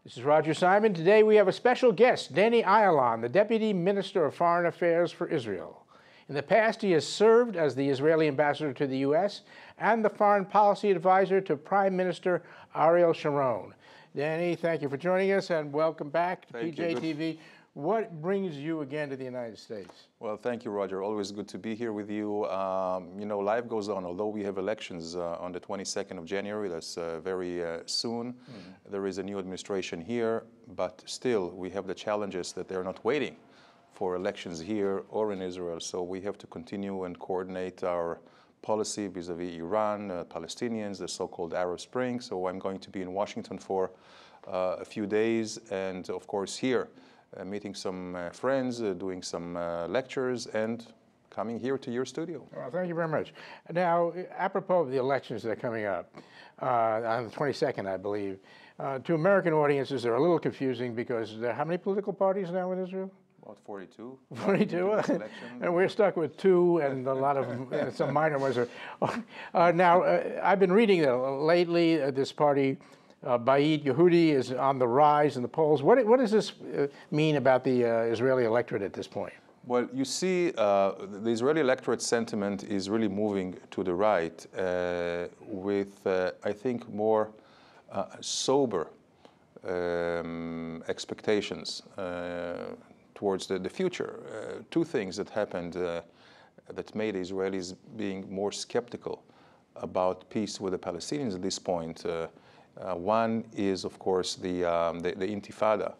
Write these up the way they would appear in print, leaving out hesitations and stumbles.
This is Roger Simon. Today we have a special guest, Danny Ayalon, the Deputy Minister of Foreign Affairs for Israel. In the past, he has served as the Israeli ambassador to the U.S. and the foreign policy advisor to Prime Minister Ariel Sharon. Danny, thank you for joining us and welcome back to PJTV. What brings you again to the United States? Well, thank you, Roger. Always good to be here with you. Life goes on. Although we have elections on the 22nd of January, that's very soon. There is a new administration here, but still we have the challenges that they're not waiting for elections here or in Israel. So we have to continue and coordinate our policy vis-a-vis Iran, Palestinians, the so-called Arab Spring. So I'm going to be in Washington for a few days, and of course here, meeting some friends, doing some lectures, and coming here to your studio. Well, thank you very much. Now, apropos of the elections that are coming up on the 22nd, I believe, to American audiences, they're a little confusing because there are how many political parties now in Israel? About 42. 42? And we're stuck with 2 and a lot of some minor ones. Now, I've been reading that lately this party, Bayit Yehudi, is on the rise in the polls. What does this mean about the Israeli electorate at this point? Well, you see, the Israeli electorate sentiment is really moving to the right with, I think, more sober expectations towards the future. Two things that happened that made Israelis being more skeptical about peace with the Palestinians at this point. One is, of course, the Intifada,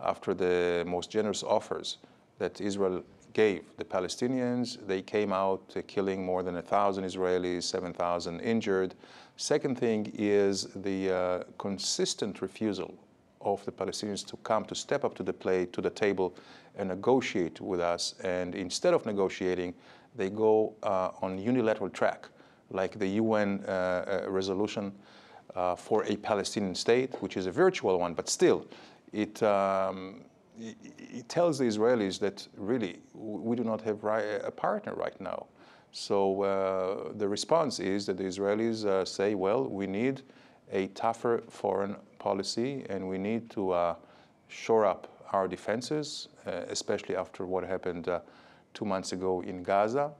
after the most generous offers that Israel gave the Palestinians. They came out killing more than 1,000 Israelis, 7,000 injured. Second thing is the consistent refusal of the Palestinians to step up to the plate, to the table, and negotiate with us. And instead of negotiating, they go on unilateral track, like the UN resolution for a Palestinian state, which is a virtual one, but still, it tells the Israelis that really we do not have a partner right now. So the response is that the Israelis say, well, we need a tougher foreign policy and we need to shore up our defenses, especially after what happened 2 months ago in Gaza,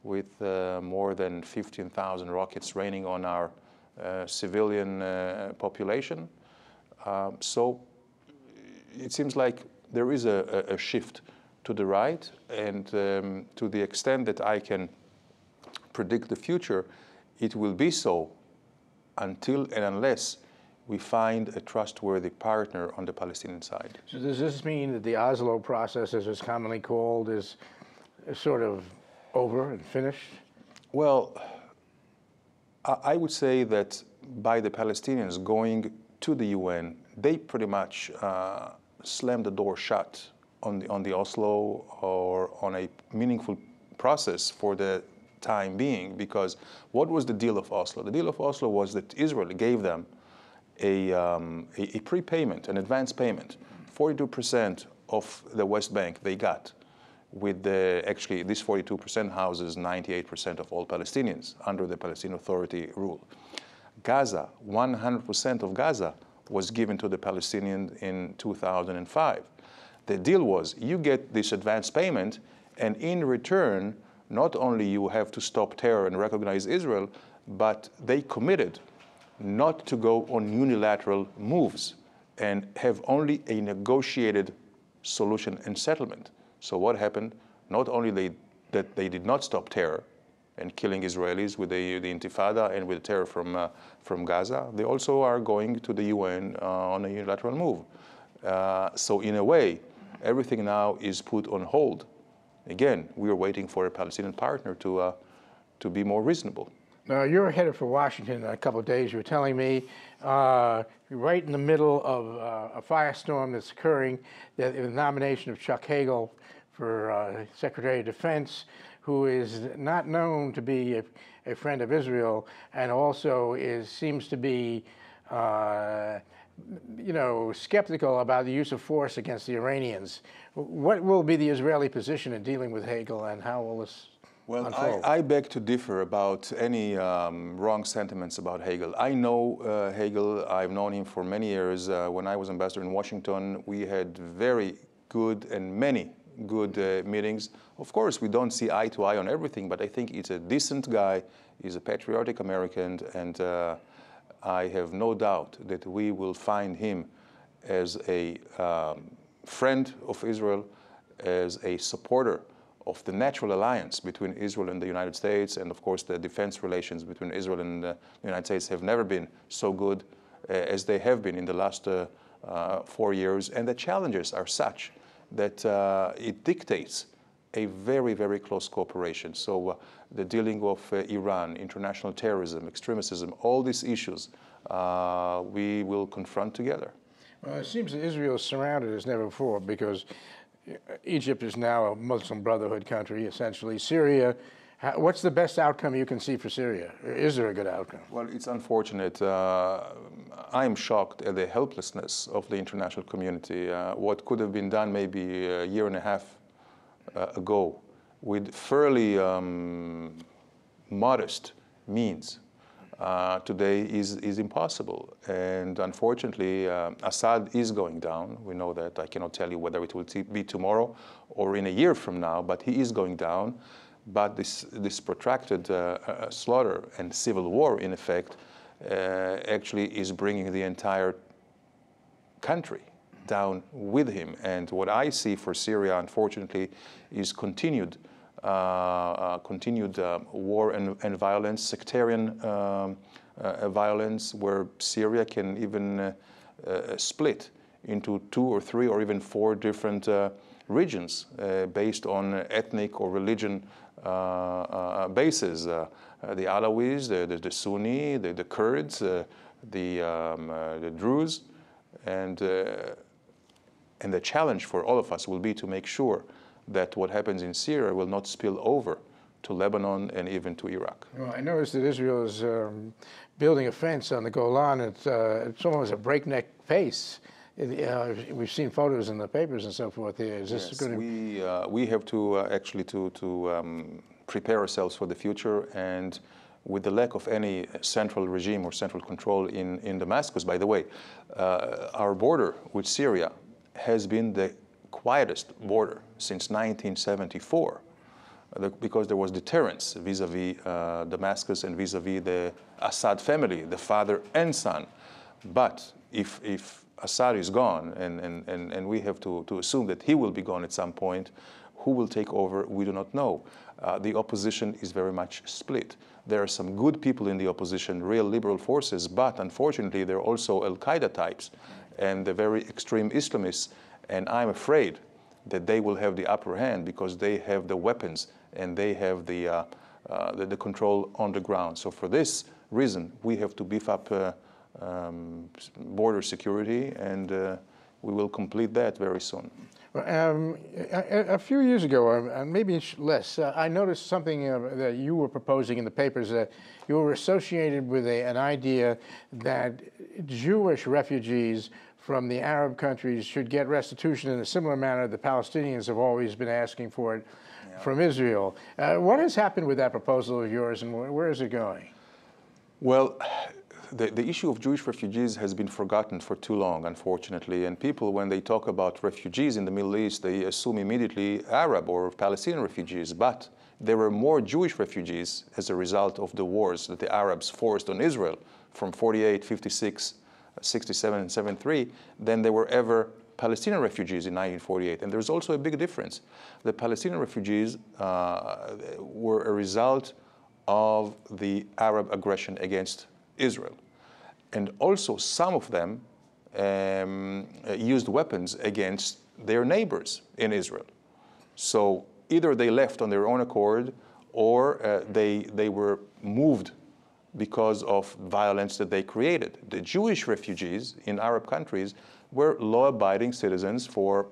with more than 15,000 rockets raining on our civilian population. So it seems like there is a shift to the right, and to the extent that I can predict the future, it will be so until and unless we find a trustworthy partner on the Palestinian side. So does this mean that the Oslo process, as it's commonly called, is sort of over and finished? Well, I would say that by the Palestinians going to the UN, they pretty much slammed the door shut on the Oslo or on a meaningful process for the time being, because what was the deal of Oslo? The deal of Oslo was that Israel gave them a prepayment, an advance payment. 42% of the West Bank they got. With actually, this 42% houses 98% of all Palestinians under the Palestinian Authority rule. Gaza, 100% of Gaza was given to the Palestinians in 2005. The deal was you get this advance payment, and in return, not only you have to stop terror and recognize Israel, but they committed not to go on unilateral moves and have only a negotiated solution and settlement. So what happened? Not only that they did not stop terror and killing Israelis with the Intifada and with terror from Gaza, they also are going to the UN on a unilateral move. So in a way, everything now is put on hold. Again, we are waiting for a Palestinian partner to be more reasonable. Now, you're headed for Washington in a couple of days. You were telling me you're right in the middle of a firestorm that's occurring, the nomination of Chuck Hagel for Secretary of Defense, who is not known to be a friend of Israel, and also seems to be, skeptical about the use of force against the Iranians. What will be the Israeli position in dealing with Hagel, and how will this Well, unfold? I beg to differ about any wrong sentiments about Hagel. I know Hagel. I've known him for many years. When I was ambassador in Washington, we had very good and many good meetings. Of course, we don't see eye to eye on everything, but I think he's a decent guy. He's a patriotic American, and I have no doubt that we will find him as a friend of Israel, as a supporter of the natural alliance between Israel and the United States. And of course, the defense relations between Israel and the United States have never been so good as they have been in the last 4 years. And the challenges are such that it dictates a very, very close cooperation. So the dealing of Iran, international terrorism, extremism, all these issues we will confront together. Well, it seems that Israel is surrounded as never before because Egypt is now a Muslim Brotherhood country, essentially. Syria, what's the best outcome you can see for Syria? Is there a good outcome? Well, it's unfortunate. I am shocked at the helplessness of the international community. What could have been done maybe a year and a half ago with fairly modest means today is impossible. And unfortunately, Assad is going down. We know that. I cannot tell you whether it will be tomorrow or in a year from now, but he is going down. But this protracted slaughter and civil war, in effect, actually is bringing the entire country down with him. And what I see for Syria, unfortunately, is continued war and violence, sectarian violence, where Syria can even split into 2 or 3 or even 4 different regions based on ethnic or religion bases. The Alawis, the Sunni, the Kurds, the Druze, and the challenge for all of us will be to make sure that what happens in Syria will not spill over to Lebanon and even to Iraq. Well, I noticed that Israel is building a fence on the Golan. It's almost a breakneck pace. We've seen photos in the papers and so forth here. Is this going to... we have to actually prepare ourselves for the future, and with the lack of any central regime or central control in Damascus, by the way, our border with Syria has been the quietest border since 1974 because there was deterrence vis-a-vis Damascus and vis-a-vis the Assad family, the father and son. But if Assad is gone, and we have to assume that he will be gone at some point, who will take over, we do not know. The opposition is very much split. There are some good people in the opposition, real liberal forces, but unfortunately there are also Al-Qaeda types and the very extreme Islamists, and I'm afraid that they will have the upper hand because they have the weapons and they have the control on the ground. So for this reason, we have to beef up border security, and we will complete that very soon. A few years ago, maybe less, I noticed something that you were proposing in the papers, that you were associated with an idea that Jewish refugees from the Arab countries should get restitution in a similar manner the Palestinians have always been asking for it from Israel. What has happened with that proposal of yours, and where is it going? Well, the issue of Jewish refugees has been forgotten for too long, unfortunately. And people, when they talk about refugees in the Middle East, they assume immediately Arab or Palestinian refugees. But there were more Jewish refugees as a result of the wars that the Arabs forced on Israel from 48, 56, 67, and 73 than there were ever Palestinian refugees in 1948. And there's also a big difference. The Palestinian refugees were a result of the Arab aggression against Israel. And also some of them used weapons against their neighbors in Israel. So either they left on their own accord or they were moved because of violence that they created. The Jewish refugees in Arab countries were law-abiding citizens for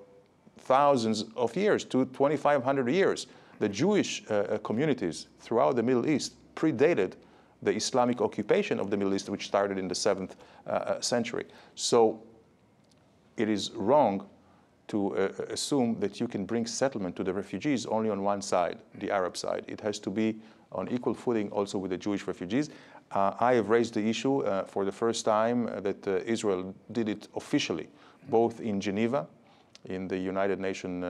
thousands of years, 2,500 years. The Jewish communities throughout the Middle East predated the Islamic occupation of the Middle East, which started in the 7th century. So it is wrong to assume that you can bring settlement to the refugees only on one side, the Arab side. It has to be on equal footing also with the Jewish refugees. I have raised the issue for the first time that Israel did it officially, both in Geneva, in the United Nations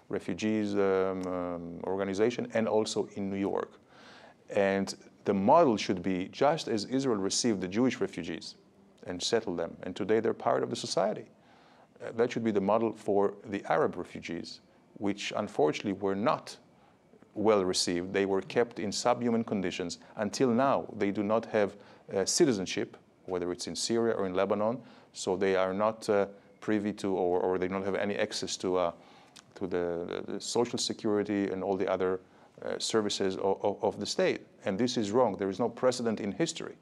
Refugees Organization, and also in New York. And the model should be just as Israel received the Jewish refugees and settled them, and today they're part of the society. That should be the model for the Arab refugees, which unfortunately were not well received. They were kept in subhuman conditions. Until now, they do not have citizenship, whether it's in Syria or in Lebanon, so they are not privy to, or they don't have any access to the social security and all the other services of the state. And this is wrong. There is no precedent in history.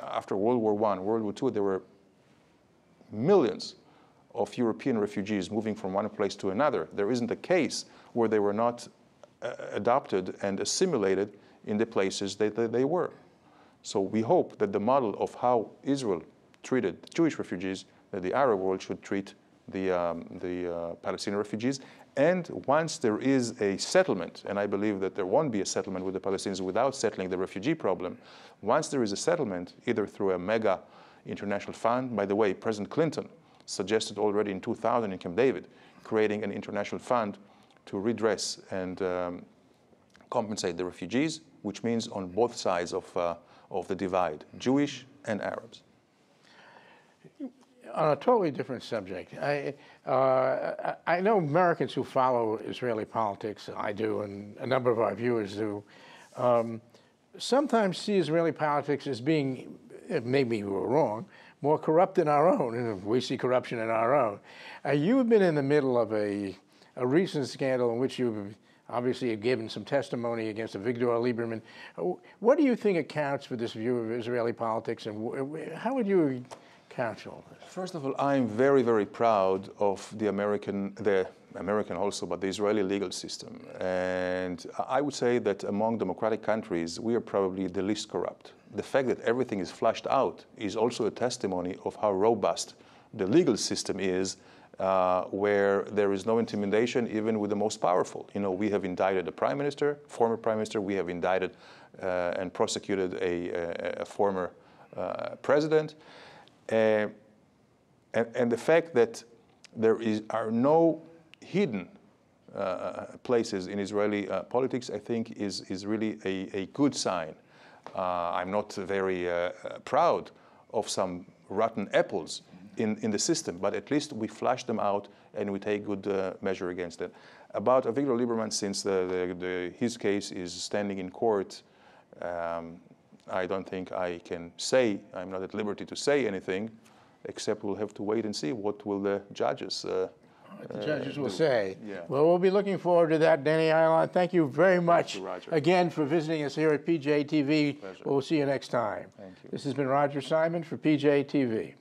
After World War I, World War II, there were millions of European refugees moving from one place to another. There isn't a case where they were not adopted and assimilated in the places that they were. So we hope that the model of how Israel treated Jewish refugees, that the Arab world should treat the Palestinian refugees. And once there is a settlement, and I believe that there won't be a settlement with the Palestinians without settling the refugee problem, once there is a settlement, either through a mega international fund, by the way, President Clinton suggested already in 2000 in Camp David, creating an international fund to redress and compensate the refugees, which means on both sides of the divide, Jewish and Arabs. On a totally different subject, I know Americans who follow Israeli politics, I do, and a number of our viewers do, sometimes see Israeli politics as being, maybe we're wrong, more corrupt than our own, and we see corruption in our own. You have been in the middle of a recent scandal in which you obviously have given some testimony against Avigdor Lieberman. What do you think accounts for this view of Israeli politics, and how would you counsel this? First of all, I'm very, very proud of the American also, but the Israeli legal system. And I would say that among democratic countries, we are probably the least corrupt. The fact that everything is flushed out is also a testimony of how robust the legal system is, where there is no intimidation even with the most powerful. You know, we have indicted a prime minister, former prime minister, we have indicted and prosecuted a former president. And the fact that there are no hidden places in Israeli politics, I think, is really a good sign. I'm not very proud of some rotten apples in the system, but at least we flush them out and we take good measure against it. About Avigdor Lieberman, since his case is standing in court, I don't think I can say, I'm not at liberty to say anything, except we'll have to wait and see what will the judges will say. Yeah. Well, we'll be looking forward to that, Danny Ayalon. Thank you very much Roger. again for visiting us here at PJTV. Pleasure. We'll see you next time. Thank you. This has been Roger Simon for PJTV.